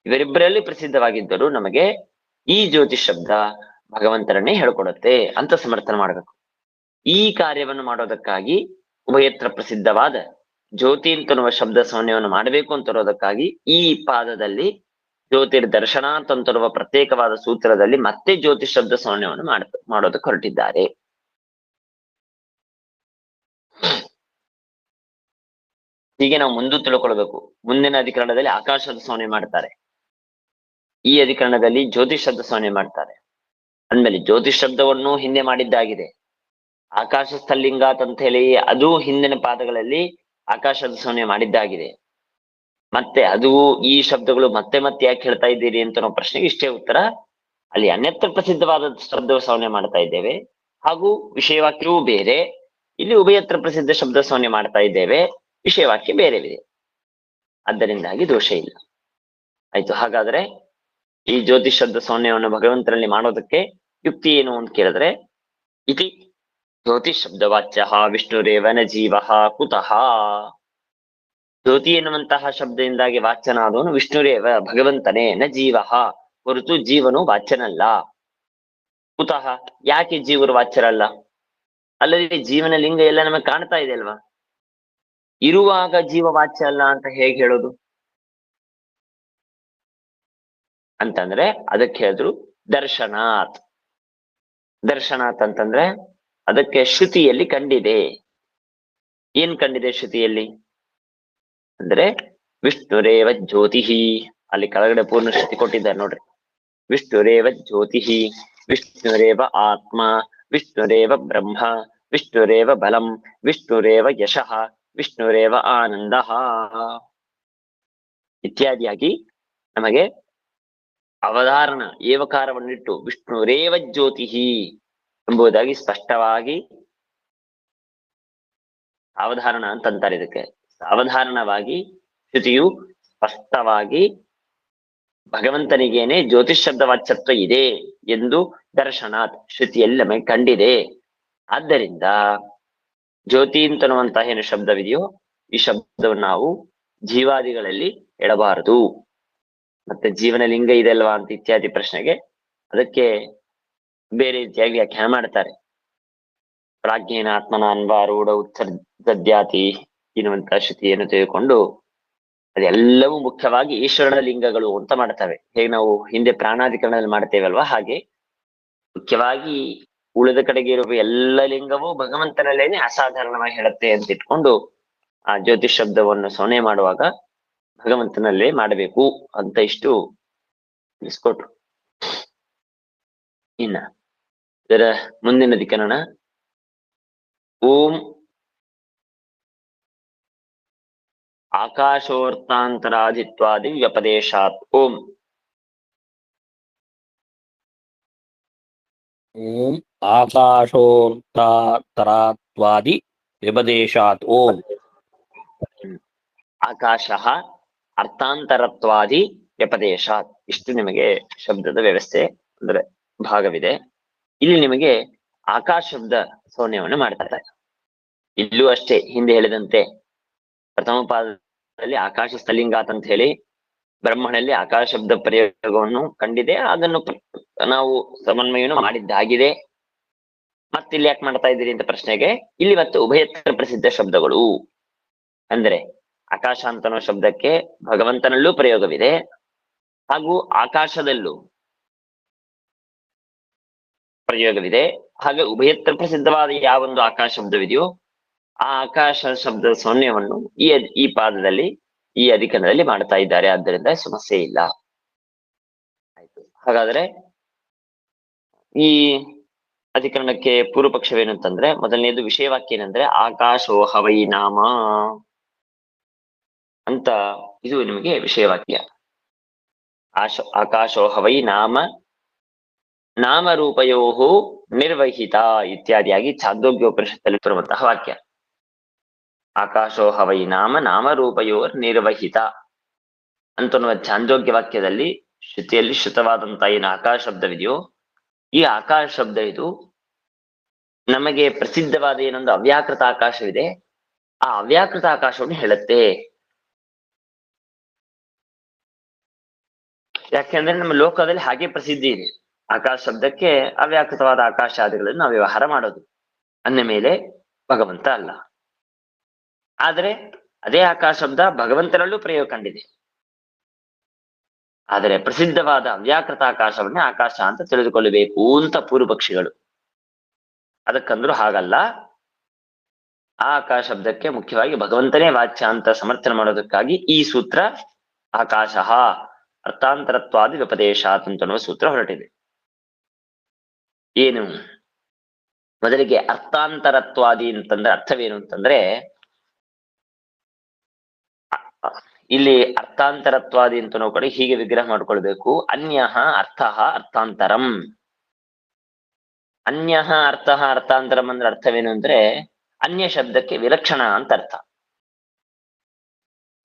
ಇವರಿಬ್ಬರಲ್ಲಿ ಪ್ರಸಿದ್ಧವಾಗಿದ್ದರು. ನಮಗೆ ಈ ಜ್ಯೋತಿಷ್ ಶಬ್ದ ಭಗವಂತರನ್ನೇ ಹೇಳ್ಕೊಡುತ್ತೆ ಅಂತ ಸಮರ್ಥನೆ ಮಾಡ್ಬೇಕು. ಈ ಕಾರ್ಯವನ್ನು ಮಾಡೋದಕ್ಕಾಗಿ ಉಭಯತ್ರ ಪ್ರಸಿದ್ಧವಾದ ಜ್ಯೋತಿ ಅಂತನ್ನುವ ಶಬ್ದ ಸೌನ್ಯವನ್ನು ಮಾಡಬೇಕು ಅಂತಿರೋದಕ್ಕಾಗಿ ಈ ಪಾದದಲ್ಲಿ ಜ್ಯೋತಿರ್ ದರ್ಶನ ಅಂತಂತಿರುವ ಪ್ರತ್ಯೇಕವಾದ ಸೂತ್ರದಲ್ಲಿ ಮತ್ತೆ ಜ್ಯೋತಿಷ್ ಶಬ್ದ ಸೌನ್ಯವನ್ನು ಮಾಡೋದಕ್ಕೆ ಹೊರಟಿದ್ದಾರೆ. ಹೀಗೆ ನಾವು ಮುಂದೆ ತಿಳ್ಕೊಳ್ಬೇಕು. ಮುಂದಿನ ಅಧಿಕರಣದಲ್ಲಿ ಆಕಾಶದ ಸೌನ್ಯ ಮಾಡ್ತಾರೆ, ಈ ಅಧಿಕರಣದಲ್ಲಿ ಜ್ಯೋತಿಷ್ ಶಬ್ದ ಸೌನ್ಯ ಮಾಡ್ತಾರೆ. ಅಂದ್ಮೇಲೆ ಜ್ಯೋತಿಷ್ ಶಬ್ದವನ್ನು ಹಿಂದೆ ಮಾಡಿದ್ದಾಗಿದೆ. ಆಕಾಶ ಸ್ಥಲಿಂಗಾತ್ ಅಂತ ಹೇಳಿ ಅದು ಹಿಂದಿನ ಪಾದಗಳಲ್ಲಿ ಆಕಾಶದ ಸೌನ್ಯ ಮಾಡಿದ್ದಾಗಿದೆ. ಮತ್ತೆ ಅದು ಈ ಶಬ್ದಗಳು ಮತ್ತೆ ಮತ್ತೆ ಯಾಕೆ ಹೇಳ್ತಾ ಇದ್ದೀರಿ ಅಂತ ನಾವು ಪ್ರಶ್ನೆಗೆ ಇಷ್ಟೇ ಉತ್ತರ. ಅಲ್ಲಿ ಅನ್ಯತ್ರ ಪ್ರಸಿದ್ಧವಾದ ಶಬ್ದ ಸೌನ್ಯ ಮಾಡ್ತಾ ಇದ್ದೇವೆ, ಹಾಗೂ ವಿಷಯವಾಕ್ಯವೂ ಬೇರೆ. ಇಲ್ಲಿ ಉಭಯತ್ರ ಪ್ರಸಿದ್ಧ ಶಬ್ದ ಸೌನ್ಯ ಮಾಡ್ತಾ ಇದ್ದೇವೆ, ವಿಷಯವಾಕ್ಯ ಬೇರೆವಿದೆ. ಆದ್ದರಿಂದಾಗಿ ದೋಷ ಇಲ್ಲ. ಆಯ್ತು, ಹಾಗಾದ್ರೆ ಈ ಜ್ಯೋತಿಷ್ ಶಬ್ದ ಸೌನ್ಯವನ್ನು ಭಗವಂತನಲ್ಲಿ ಮಾಡೋದಕ್ಕೆ ಯುಕ್ತಿ ಏನು ಅಂತ ಕೇಳಿದ್ರೆ, ಇತಿ ಜ್ಯೋತಿಷ್ ಶಬ್ದ ವಾಚ್ಯ ವಿಷ್ಣುರೇವ ನ ಜೀವ ಕುತಃ. ಜ್ಯೋತಿ ಎನ್ನುವಂತಹ ಶಬ್ದದಿಂದಾಗಿ ವಾಚ್ಯನಾದವನು ವಿಷ್ಣುರೇವ ಭಗವಂತನೇ, ನ ಜೀವ ಹೊರತು ಜೀವನು ವಾಚ್ಯನಲ್ಲ. ಕುತಃ ಯಾಕೆ ಜೀವರು ವಾಚ್ಯರಲ್ಲ? ಅಲ್ಲದೆ ಜೀವನ ಲಿಂಗ ಎಲ್ಲ ನಮಗೆ ಕಾಣ್ತಾ ಇದೆ ಅಲ್ವಾ, ಇರುವಾಗ ಜೀವ ವಾಚ್ಯ ಅಲ್ಲ ಅಂತ ಹೇಗೆ ಹೇಳೋದು ಅಂತಂದ್ರೆ ಅದಕ್ಕೆ ಹೇಳಿದ್ರು ದರ್ಶನಾತ್. ದರ್ಶನಾತ್ ಅಂತಂದ್ರೆ ಅದಕ್ಕೆ ಶ್ರುತಿಯಲ್ಲಿ ಕಂಡಿದೆ. ಏನ್ ಕಂಡಿದೆ ಶ್ರುತಿಯಲ್ಲಿ ಅಂದ್ರೆ ವಿಷ್ಣುರೇವ ಜ್ಯೋತಿಹಿ. ಅಲ್ಲಿ ಕೆಳಗಡೆ ಪೂರ್ಣ ಶ್ರುತಿ ಕೊಟ್ಟಿದ್ದಾರೆ ನೋಡ್ರಿ. ವಿಷ್ಣುರೇವ ಜ್ಯೋತಿಹಿ, ವಿಷ್ಣುರೇವ ಆತ್ಮ, ವಿಷ್ಣುರೇವ ಬ್ರಹ್ಮ, ವಿಷ್ಣುರೇವ ಬಲಂ, ವಿಷ್ಣುರೇವ ಯಶಃ, ವಿಷ್ಣುರೇವ ಆನಂದ ಇತ್ಯಾದಿಯಾಗಿ ನಮಗೆ ಅವಧಾರಣ ಏವಕಾರವನ್ನಿಟ್ಟು ವಿಷ್ಣುರೇವ ಜ್ಯೋತಿಹಿ ಎಂಬುದಾಗಿ ಸ್ಪಷ್ಟವಾಗಿ ಅವಧಾರಣ ಅಂತಂತಾರೆ. ಇದಕ್ಕೆ ಅವಧಾರಣವಾಗಿ ಶ್ರುತಿಯು ಸ್ಪಷ್ಟವಾಗಿ ಭಗವಂತನಿಗೇನೆ ಜ್ಯೋತಿಷ್ ಶಬ್ದ ವಾಚ್ಯತ್ವ ಇದೆ ಎಂದು ದರ್ಶನಾತ್ ಶ್ರುತಿಯಲ್ಲಿ ನಮಗೆ ಕಂಡಿದೆ. ಆದ್ದರಿಂದ ಜ್ಯೋತಿ ಅಂತನ್ನುವಂತಹ ಏನು ಶಬ್ದವಿದೆಯೋ ಈ ಶಬ್ದವನ್ನು ನಾವು ಜೀವಾದಿಗಳಲ್ಲಿ ಎಡಬಾರದು. ಮತ್ತೆ ಜೀವನ ಲಿಂಗ ಇದೆ ಅಲ್ವಾ ಅಂತ ಇತ್ಯಾದಿ ಪ್ರಶ್ನೆಗೆ ಅದಕ್ಕೆ ಬೇರೆ ರೀತಿಯಾಗಿ ವ್ಯಾಖ್ಯಾನ ಮಾಡ್ತಾರೆ. ಪ್ರಾಜ್ಞೇನ ಆತ್ಮನ ಅನ್ವಾರೂಢ ಉತ್ಸರ್ಜದ್ಯಾತಿ ಎನ್ನುವಂತಹ ಶ್ರುತಿಯನ್ನು ತೆಗೆದುಕೊಂಡು ಅದೆಲ್ಲವೂ ಮುಖ್ಯವಾಗಿ ಈಶ್ವರನ ಲಿಂಗಗಳು ಅಂತ ಮಾಡ್ತವೆ. ಹೇಗೆ ನಾವು ಹಿಂದೆ ಪ್ರಾಣಾಧಿಕರಣದಲ್ಲಿ ಮಾಡ್ತೇವಲ್ವಾ, ಹಾಗೆ ಮುಖ್ಯವಾಗಿ ಉಳಿದ ಕಡೆಗೆ ಇರುವ ಎಲ್ಲ ಲಿಂಗವೂ ಭಗವಂತನಲ್ಲೇನೆ ಅಸಾಧಾರಣವಾಗಿ ಹೇಳುತ್ತೆ ಅಂತ ಇಟ್ಕೊಂಡು ಆ ಜ್ಯೋತಿಷ್ ಶಬ್ದವನ್ನು ಸೌನೆ ಮಾಡುವಾಗ ಭಗವಂತನಲ್ಲೇ ಮಾಡಬೇಕು ಅಂತ ಇಷ್ಟು ತಿಳಿಸ್ಕೊಟ್ರು. ಇನ್ನ ಇದರ ಮುಂದಿನ ಅಧಿಕರಣ ಓಂ ಆಕಾಶೋರ್ತಾಂತರಾಧಿತ್ವಾದಿ ವ್ಯಪದೇಶಾತ್. ಓಂ ಓಂ ಆಕಾಶೋತ್ತಾತರಾತ್ವಾದಿ ವ್ಯಪದೇಶಾತ್ ಓಂ ಆಕಾಶಃ ಅರ್ಥಾಂತರತ್ವಾದಿ ವ್ಯಪದೇಶಾತ್. ಇಷ್ಟು ನಿಮಗೆ ಶಬ್ದದ ವ್ಯವಸ್ಥೆ ಅಂದ್ರೆ ಭಾಗವಿದೆ. ಇಲ್ಲಿ ನಿಮಗೆ ಆಕಾಶ ಶಬ್ದ ಸೌನ್ಯವನ್ನು ಮಾಡ್ತಾರೆ. ಇಲ್ಲೂ ಅಷ್ಟೇ ಹಿಂದೆ ಹೇಳಿದಂತೆ ಪ್ರಥಮ ಪಾದದಲ್ಲಿ ಆಕಾಶ ಸ್ಥಲಿಂಗಾತ್ ಅಂತ ಹೇಳಿ ಬ್ರಹ್ಮನಲ್ಲಿ ಆಕಾಶ ಶಬ್ದ ಪ್ರಯೋಗವನ್ನು ಕಂಡಿದೆ. ಅದನ್ನು ನಾವು ಸಮನ್ವಯವನ್ನು ಮಾಡಿದ್ದಾಗಿದೆ. ಮತ್ತಿಲ್ಲಿ ಯಾಕೆ ಮಾಡ್ತಾ ಇದ್ದೀರಿ ಅಂತ ಪ್ರಶ್ನೆಗೆ, ಇಲ್ಲಿ ಮತ್ತೆ ಉಭಯತ್ರ ಪ್ರಸಿದ್ಧ ಶಬ್ದಗಳು ಅಂದ್ರೆ ಆಕಾಶ ಅಂತನೋ ಶಬ್ದಕ್ಕೆ ಭಗವಂತನಲ್ಲೂ ಪ್ರಯೋಗವಿದೆ, ಹಾಗೂ ಆಕಾಶದಲ್ಲೂ ಪ್ರಯೋಗವಿದೆ. ಹಾಗೆ ಉಭಯತ್ರ ಪ್ರಸಿದ್ಧವಾದ ಯಾವೊಂದು ಆಕಾಶ ಶಬ್ದವಿದೆಯೋ ಆ ಆಕಾಶ ಶಬ್ದದ ಸೌನ್ಯವನ್ನು ಈ ಪಾದದಲ್ಲಿ ಈ ಅಧಿಕರಣದಲ್ಲಿ ಮಾಡ್ತಾ ಇದ್ದಾರೆ. ಆದ್ದರಿಂದ ಸಮಸ್ಯೆ ಇಲ್ಲ. ಆಯ್ತು. ಹಾಗಾದ್ರೆ ಈ ಅಧಿಕರಣಕ್ಕೆ ಪೂರ್ವ ಪಕ್ಷವೇನು ಅಂತಂದ್ರೆ, ಮೊದಲನೇದು ವಿಷಯವಾಕ್ಯ ಏನಂದ್ರೆ ಆಕಾಶೋ ಹವೈ ನಾಮ ಅಂತ. ಇದು ನಿಮಗೆ ವಿಷಯವಾಕ್ಯ. ಆಕಾಶೋ ಹವೈ ನಾಮ ನಾಮರೂಪಯೋ ನಿರ್ವಹಿತ ಇತ್ಯಾದಿಯಾಗಿ ಛಾಂದೋಗ್ಯೋಪನಿಷತ್ತಲ್ಲಿ ಬರುವಂತಹ ವಾಕ್ಯ. ಆಕಾಶೋ ಹವೈ ನಾಮ ನಾಮರೂಪಯೋರ್ ನಿರ್ವಹಿತ ಅಂತನ್ನುವ ಛಾಂದೋಗ್ಯ ವಾಕ್ಯದಲ್ಲಿ ಶ್ರುತಿಯಲ್ಲಿ ಶ್ರುತವಾದಂತಹ ಏನು ಆಕಾಶ ಶಬ್ದವಿದೆಯೋ ಈ ಆಕಾಶ ಶಬ್ದ ಇದು ನಮಗೆ ಪ್ರಸಿದ್ಧವಾದ ಏನೊಂದು ಅವ್ಯಾಕೃತ ಆಕಾಶವಿದೆ, ಆ ಅವ್ಯಾಕೃತ ಆಕಾಶವನ್ನು ಹೇಳುತ್ತೆ. ಯಾಕೆಂದ್ರೆ ನಮ್ಮ ಲೋಕದಲ್ಲಿ ಹಾಗೆ ಪ್ರಸಿದ್ಧಿ ಇದೆ. ಆಕಾಶ ಶಬ್ದಕ್ಕೆ ಅವ್ಯಾಕೃತವಾದ ಆಕಾಶಾದಿಗಳನ್ನು ನಾವು ವ್ಯವಹಾರ ಮಾಡೋದು. ಅಂದ ಮೇಲೆ ಭಗವಂತ ಅಲ್ಲ. ಆದರೆ ಅದೇ ಆಕಾಶ ಶಬ್ದ ಭಗವಂತನಲ್ಲೂ ಪ್ರಯೋಗ ಕಂಡಿದೆ. ಆದರೆ ಪ್ರಸಿದ್ಧವಾದ ಅವ್ಯಾಕೃತ ಆಕಾಶವನ್ನೇ ಆಕಾಶ ಅಂತ ತಿಳಿದುಕೊಳ್ಳಬೇಕು ಅಂತ ಪೂರ್ವ ಪಕ್ಷಿಗಳು. ಅದಕ್ಕಂದ್ರು ಹಾಗಲ್ಲ. ಆ ಆಕಾಶ ಶಬ್ದಕ್ಕೆ ಮುಖ್ಯವಾಗಿ ಭಗವಂತನೇ ವಾಚ್ಯ ಅಂತ ಸಮರ್ಥನೆ ಮಾಡೋದಕ್ಕಾಗಿ ಈ ಸೂತ್ರ ಆಕಾಶ ಅರ್ಥಾಂತರತ್ವಾದಿ ವ್ಯಪದೇಶಾತ್ ಅಂತನ್ನುವ ಸೂತ್ರ ಹೊರಟಿದೆ. ಏನು ಮೊದಲಿಗೆ ಅರ್ಥಾಂತರತ್ವಾದಿ ಅಂತಂದ್ರೆ ಅರ್ಥವೇನು ಅಂತಂದ್ರೆ, ಇಲ್ಲಿ ಅರ್ಥಾಂತರತ್ವಾದಿ ಅಂತ ನಾವು ಕಡೆ ಹೀಗೆ ವಿಗ್ರಹ ಮಾಡ್ಕೊಳ್ಬೇಕು. ಅನ್ಯ ಅರ್ಥ ಅರ್ಥಾಂತರಂ. ಅನ್ಯ ಅರ್ಥ ಅರ್ಥಾಂತರಂ ಅಂದ್ರೆ ಅರ್ಥವೇನು ಅಂದ್ರೆ ಅನ್ಯ ಶಬ್ದಕ್ಕೆ ವಿಲಕ್ಷಣ ಅಂತ ಅರ್ಥ.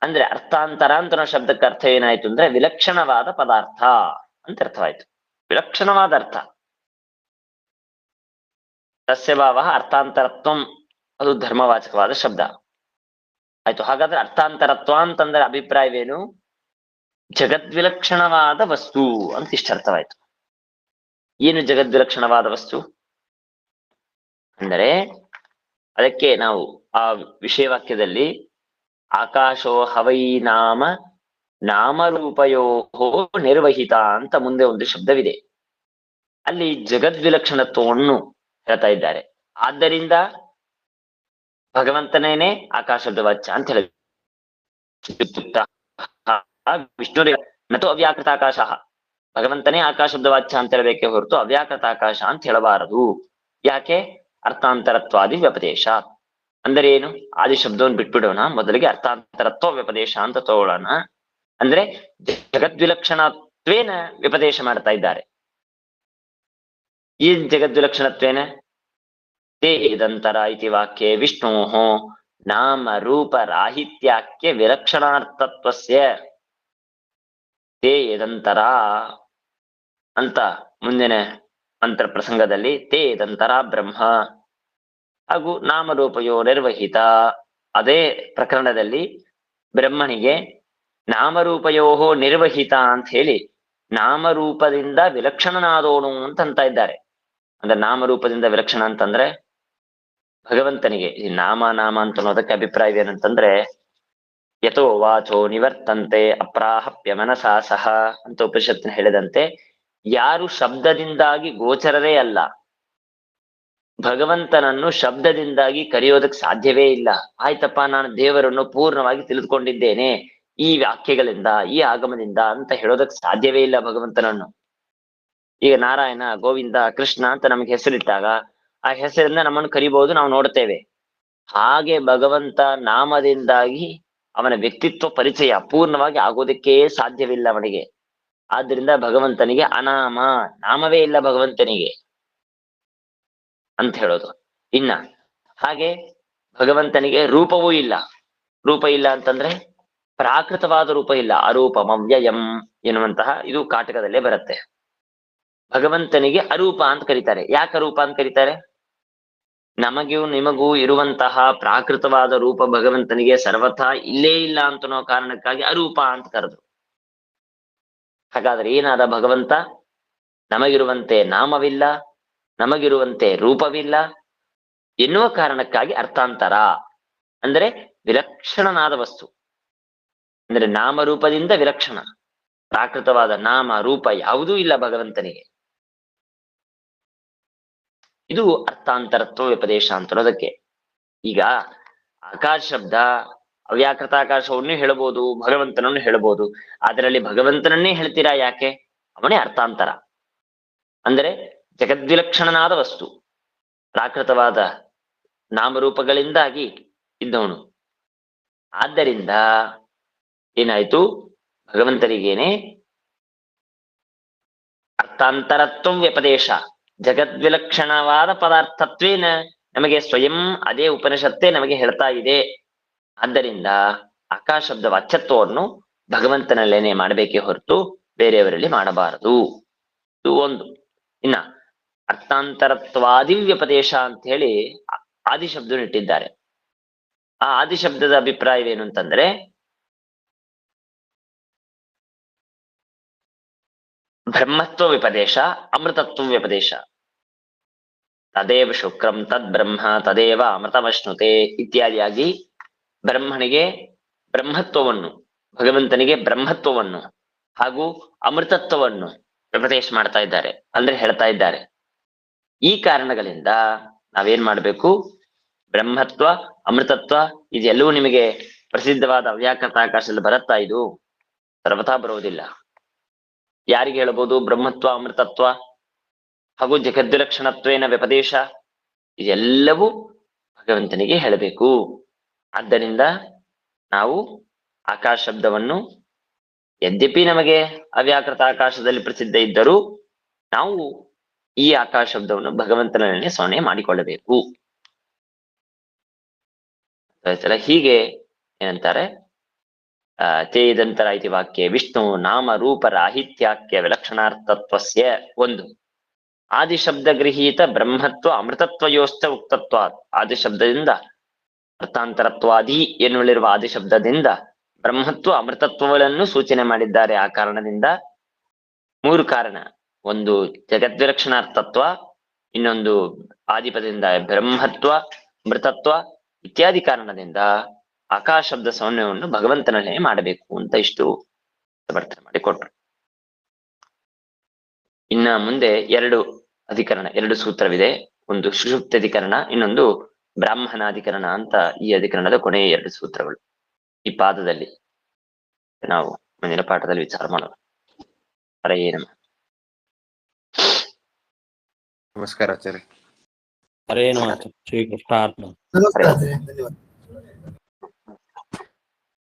ಅಂದ್ರೆ ಅರ್ಥಾಂತರ ಅಂತ ನಾವು ಶಬ್ದಕ್ಕೆ ಅರ್ಥ ಏನಾಯ್ತು ಅಂದ್ರೆ ವಿಲಕ್ಷಣವಾದ ಪದಾರ್ಥ ಅಂತ ಅರ್ಥವಾಯ್ತು. ವಿಲಕ್ಷಣವಾದ ಅರ್ಥ. ತಸ್ಯ ಭಾವ ಅರ್ಥಾಂತರತ್ವಂ, ಅದು ಧರ್ಮವಾಚಕವಾದ ಶಬ್ದ ಆಯ್ತು. ಹಾಗಾದ್ರೆ ಅರ್ಥಾಂತರತ್ವ ಅಂತಂದ್ರೆ ಅಭಿಪ್ರಾಯವೇನು? ಜಗದ್ವಿಲಕ್ಷಣವಾದ ವಸ್ತು ಅಂತ ಇಷ್ಟ ಅರ್ಥವಾಯ್ತು. ಏನು ಜಗದ್ವಿಲಕ್ಷಣವಾದ ವಸ್ತು ಅಂದರೆ, ಅದಕ್ಕೆ ನಾವು ಆ ವಿಷಯವಾಕ್ಯದಲ್ಲಿ ಆಕಾಶೋ ಹವೈ ನಾಮ ನಾಮರೂಪಯೋ ನಿರ್ವಹಿತ ಅಂತ ಮುಂದೆ ಒಂದು ಶಬ್ದವಿದೆ. ಅಲ್ಲಿ ಜಗದ್ವಿಲಕ್ಷಣತ್ವವನ್ನು ಹೇಳ್ತಾ ಇದ್ದಾರೆ. ಆದ್ದರಿಂದ ಭಗವಂತನೇನೆ ಆಕಾಶ ಶಬ್ದ ವಾಚ್ಯ ಅಂತ ಹೇಳಿದ. ವಿಷ್ಣು ನತು ಅವ್ಯಾಕೃತ ಆಕಾಶ, ಭಗವಂತನೇ ಆಕಾಶ ಶಬ್ದ ವಾಚ್ಯ ಅಂತ ಹೇಳಬೇಕೆ ಹೊರತು ಅವ್ಯಾಕೃತ ಆಕಾಶ ಅಂತ ಹೇಳಬಾರದು. ಯಾಕೆ? ಅರ್ಥಾಂತರತ್ವಾದಿ ವ್ಯಪದೇಶ ಅಂದರೆ ಏನು? ಆದಿ ಶಬ್ದವನ್ನು ಬಿಟ್ಬಿಡೋಣ, ಮೊದಲಿಗೆ ಅರ್ಥಾಂತರತ್ವ ವ್ಯಪದೇಶ ಅಂತ ತಗೊಳ್ಳೋಣ. ಅಂದ್ರೆ ಜಗದ್ವಿಲಕ್ಷಣತ್ವೇನ ವ್ಯಪದೇಶ ಮಾಡ್ತಾ ಇದ್ದಾರೆ. ಈ ಜಗದ್ವಿಲಕ್ಷಣತ್ವೇನ ತೇ ಇದಂತರ ಇತಿ ವಾಕ್ಯೆ ವಿಷ್ಣೋ ನಾಮ ರೂಪ ರಾಹಿತ್ಯಾಖ್ಯ ವಿಲಕ್ಷಣಾರ್ಥತ್ವಸ್ಯ ತೇ ಇದಂತರ ಅಂತ ಮುಂದಿನ ಮಂತ್ರ ಪ್ರಸಂಗದಲ್ಲಿ ತೇ ಇದಂತರ ಬ್ರಹ್ಮ ಹಾಗೂ ನಾಮರೂಪಯೋ ನಿರ್ವಹಿತ, ಅದೇ ಪ್ರಕರಣದಲ್ಲಿ ಬ್ರಹ್ಮನಿಗೆ ನಾಮರೂಪಯೋ ನಿರ್ವಹಿತ ಅಂತ ಹೇಳಿ ನಾಮರೂಪದಿಂದ ವಿಲಕ್ಷಣನಾದೋಣು ಅಂತ ಇದ್ದಾರೆ. ಅಂದ್ರೆ ನಾಮರೂಪದಿಂದ ವಿಲಕ್ಷಣ ಅಂತಂದ್ರೆ ಭಗವಂತನಿಗೆ ಈ ನಾಮ ಅಂತ ಅನ್ನೋದಕ್ಕೆ ಅಭಿಪ್ರಾಯವೇನಂತಂದ್ರೆ, ಯಥೋ ವಾಚೋ ನಿವರ್ತಂತೆ ಅಪ್ರಾಹಪ್ಯ ಮನಸಾ ಸಹ ಅಂತ ಉಪನಿಷತ್ತಿನ ಹೇಳಿದಂತೆ, ಯಾರು ಶಬ್ದದಿಂದಾಗಿ ಗೋಚರರೇ ಅಲ್ಲ, ಭಗವಂತನನ್ನು ಶಬ್ದದಿಂದಾಗಿ ಕರೆಯೋದಕ್ಕೆ ಸಾಧ್ಯವೇ ಇಲ್ಲ. ಆಯ್ತಪ್ಪ, ನಾನು ದೇವರನ್ನು ಪೂರ್ಣವಾಗಿ ತಿಳಿದುಕೊಂಡಿದ್ದೇನೆ ಈ ವಾಕ್ಯಗಳಿಂದ ಈ ಆಗಮದಿಂದ ಅಂತ ಹೇಳೋದಕ್ಕೆ ಸಾಧ್ಯವೇ ಇಲ್ಲ ಭಗವಂತನನ್ನು. ಈಗ ನಾರಾಯಣ, ಗೋವಿಂದ, ಕೃಷ್ಣ ಅಂತ ನಮ್ಗೆ ಹೆಸರಿಟ್ಟಾಗ ಆ ಹೆಸರಿಂದ ನಮ್ಮನ್ನು ಕರಿಬಹುದು, ನಾವು ನೋಡ್ತೇವೆ. ಹಾಗೆ ಭಗವಂತ ನಾಮದಿಂದಾಗಿ ಅವನ ವ್ಯಕ್ತಿತ್ವ ಪರಿಚಯ ಪೂರ್ಣವಾಗಿ ಆಗೋದಕ್ಕೆ ಸಾಧ್ಯವಿಲ್ಲ ಅವನಿಗೆ. ಆದ್ರಿಂದ ಭಗವಂತನಿಗೆ ಅನಾಮ, ನಾಮವೇ ಇಲ್ಲ ಭಗವಂತನಿಗೆ. ಅಂತ ಹೇಳೋದು. ಇನ್ನ ಹಾಗೆ ಭಗವಂತನಿಗೆ ರೂಪವೂ ಇಲ್ಲ. ರೂಪ ಇಲ್ಲ ಅಂತಂದ್ರೆ ಪ್ರಾಕೃತವಾದ ರೂಪ ಇಲ್ಲ. ಅರೂಪಂ ಅವ್ಯಯಂ ಎನ್ನುವಂತಹ ಇದು ಕಾಟಕದಲ್ಲೇ ಬರುತ್ತೆ. ಭಗವಂತನಿಗೆ ಅರೂಪ ಅಂತ ಕರೀತಾರೆ. ಯಾಕೆ ಅರೂಪ ಅಂತ ಕರೀತಾರೆ? ನಮಗೂ ನಿಮಗೂ ಇರುವಂತಹ ಪ್ರಾಕೃತವಾದ ರೂಪ ಭಗವಂತನಿಗೆ ಸರ್ವಥಾ ಇಲ್ಲೇ ಇಲ್ಲ ಅಂತನೋ ಕಾರಣಕ್ಕಾಗಿ ಅರೂಪ ಅಂತ ಕರೆದ್ರು. ಹಾಗಾದ್ರೆ ಏನಾದ ಭಗವಂತ? ನಮಗಿರುವಂತೆ ನಾಮವಿಲ್ಲ, ನಮಗಿರುವಂತೆ ರೂಪವಿಲ್ಲ ಎನ್ನುವ ಕಾರಣಕ್ಕಾಗಿ ಅರ್ಥಾಂತರ ಅಂದ್ರೆ ವಿಲಕ್ಷಣನಾದ ವಸ್ತು. ಅಂದ್ರೆ ನಾಮರೂಪದಿಂದ ವಿಲಕ್ಷಣ. ಪ್ರಾಕೃತವಾದ ನಾಮ ರೂಪ ಯಾವುದೂ ಇಲ್ಲ ಭಗವಂತನಿಗೆ. ಇದು ಅರ್ಥಾಂತರತ್ವ ವ್ಯಪದೇಶ ಅಂತನ್ನೋದಕ್ಕೆ. ಈಗ ಆಕಾಶ ಶಬ್ದ ಅವ್ಯಾಕೃತ ಆಕಾಶವನ್ನು ಹೇಳಬಹುದು, ಭಗವಂತನನ್ನು ಹೇಳಬಹುದು. ಅದರಲ್ಲಿ ಭಗವಂತನನ್ನೇ ಹೇಳ್ತೀರಾ ಯಾಕೆ? ಅವನೇ ಅರ್ಥಾಂತರ. ಅಂದ್ರೆ ಜಗದ್ವಿಲಕ್ಷಣನಾದ ವಸ್ತು, ಪ್ರಾಕೃತವಾದ ನಾಮರೂಪಗಳಿಂದಾಗಿ ಇದ್ದವನು. ಆದ್ದರಿಂದ ಏನಾಯ್ತು? ಭಗವಂತನಿಗೇನೆ ಅರ್ಥಾಂತರತ್ವ ವ್ಯಪದೇಶ. ಜಗದ್ವಿಲಕ್ಷಣವಾದ ಪದಾರ್ಥತ್ವೇನ ನಮಗೆ ಸ್ವಯಂ ಅದೇ ಉಪನಿಷತ್ತೇ ನಮಗೆ ಹೇಳ್ತಾ ಇದೆ. ಆದ್ದರಿಂದ ಆಕಾಶ ಶಬ್ದ ವಾಚ್ಯತ್ವವನ್ನು ಭಗವಂತನಲ್ಲೇನೆ ಮಾಡಬೇಕೇ ಹೊರತು ಬೇರೆಯವರಲ್ಲಿ ಮಾಡಬಾರದು. ಇದು ಒಂದು. ಇನ್ನ ಅರ್ಥಾಂತರತ್ವಾದಿ ವ್ಯಪದೇಶ ಅಂತ ಹೇಳಿ ಆದಿಶಬ್ದ ಇಟ್ಟಿದ್ದಾರೆ. ಆ ಆದಿಶಬ್ದದ ಅಭಿಪ್ರಾಯವೇನು ಅಂತಂದ್ರೆ ಬ್ರಹ್ಮತ್ವ ವ್ಯಪದೇಶ, ಅಮೃತತ್ವ ವ್ಯಪದೇಶ. ತದೇವ ಶುಕ್ರಂ ತದ್ ಬ್ರಹ್ಮ ತದೇವ ಅಮೃತಮಶ್ನುತೆ ಇತ್ಯಾದಿಯಾಗಿ ಬ್ರಹ್ಮನಿಗೆ ಬ್ರಹ್ಮತ್ವವನ್ನು, ಭಗವಂತನಿಗೆ ಬ್ರಹ್ಮತ್ವವನ್ನು ಹಾಗೂ ಅಮೃತತ್ವವನ್ನು ವ್ಯಪದೇಶ ಮಾಡ್ತಾ ಇದ್ದಾರೆ, ಅಂದ್ರೆ ಹೇಳ್ತಾ ಇದ್ದಾರೆ. ಈ ಕಾರಣಗಳಿಂದ ನಾವೇನ್ ಮಾಡ್ಬೇಕು? ಬ್ರಹ್ಮತ್ವ, ಅಮೃತತ್ವ ಇದೆಲ್ಲವೂ ನಿಮಗೆ ಪ್ರಸಿದ್ಧವಾದ ಅವ್ಯಾಕೃತ ಆಕಾಶದಲ್ಲಿ ಬರುತ್ತಾ? ಇದು ಸರ್ವಥಾ ಬರುವುದಿಲ್ಲ. ಯಾರಿಗೆ ಹೇಳ್ಬೋದು? ಬ್ರಹ್ಮತ್ವ, ಅಮೃತತ್ವ ಹಾಗೂ ಜಗದ್ವಿಲಕ್ಷಣತ್ವೇನ ವ್ಯಪದೇಶ ಇದೆಲ್ಲವೂ ಭಗವಂತನಿಗೆ ಹೇಳಬೇಕು. ಆದ್ದರಿಂದ ನಾವು ಆಕಾಶ ಶಬ್ದವನ್ನು ಯದ್ಯಪಿ ನಮಗೆ ಅವ್ಯಾಕೃತ ಆಕಾಶದಲ್ಲಿ ಪ್ರಸಿದ್ಧ ಇದ್ದರೂ ನಾವು ಈ ಆಕಾಶ ಶಬ್ದವನ್ನು ಭಗವಂತನಲ್ಲಿ ಸ್ಮರಣೆ ಮಾಡಿಕೊಳ್ಳಬೇಕು. ಹೀಗೆ ಏನಂತಾರೆ? ಚೇದಂತರ ಇತಿ ವಾಕ್ಯ ವಿಷ್ಣು ನಾಮ ರೂಪ ರಾಹಿತ್ಯಾಖ್ಯ ವಿಲಕ್ಷಣಾರ್ಥತ್ವಸ್ಯ ಒಂದು ಆದಿಶಬ್ದ ಗೃಹೀತ ಬ್ರಹ್ಮತ್ವ ಅಮೃತತ್ವಯೋಶ್ಚ ಉಕ್ತತ್ವ. ಆದಿಶಬ್ದದಿಂದ ಅರ್ಥಾಂತರತ್ವಾದಿ ಎನ್ನುಳಿರುವ ಆದಿಶಬ್ದದಿಂದ ಬ್ರಹ್ಮತ್ವ ಅಮೃತತ್ವಗಳನ್ನು ಸೂಚನೆ ಮಾಡಿದ್ದಾರೆ. ಆ ಕಾರಣದಿಂದ ಮೂರು ಕಾರಣ: ಒಂದು ಜಗದ್ವಿಲಕ್ಷಣಾರ್ಥತ್ವ, ಇನ್ನೊಂದು ಆದಿಪದದಿಂದ ಬ್ರಹ್ಮತ್ವ, ಮೃತತ್ವ ಇತ್ಯಾದಿ ಕಾರಣದಿಂದ ಆಕಾಶ ಶಬ್ದ ಸೌಮ್ಯವನ್ನು ಭಗವಂತನಲ್ಲೇ ಮಾಡಬೇಕು ಅಂತ ಇಷ್ಟು ಸಮರ್ಥನೆ ಮಾಡಿಕೊಟ್ರು. ಇನ್ನ ಮುಂದೆ ಎರಡು ಅಧಿಕರಣ, ಎರಡು ಸೂತ್ರವಿದೆ. ಒಂದು ಸುಷುಪ್ತಿ ಅಧಿಕರಣ, ಇನ್ನೊಂದು ಬ್ರಾಹ್ಮಣಾಧಿಕರಣ ಅಂತ ಈ ಅಧಿಕರಣದ ಕೊನೆಯ ಎರಡು ಸೂತ್ರಗಳು. ಈ ಪಾದದಲ್ಲಿ ನಾವು ಮುಂದಿನ ಪಾಠದಲ್ಲಿ ವಿಚಾರ ಮಾಡೋಣ. ಹರೇ ನಮಃ. ನಮಸ್ಕಾರ ಆಚಾರ್ಯ. ಹರೇ ನಮಃ. ಶ್ರೀಕೃಷ್ಣಾರ್ಪಣ. ನಮಸ್ಕಾರ. ಧನ್ಯವಾದ.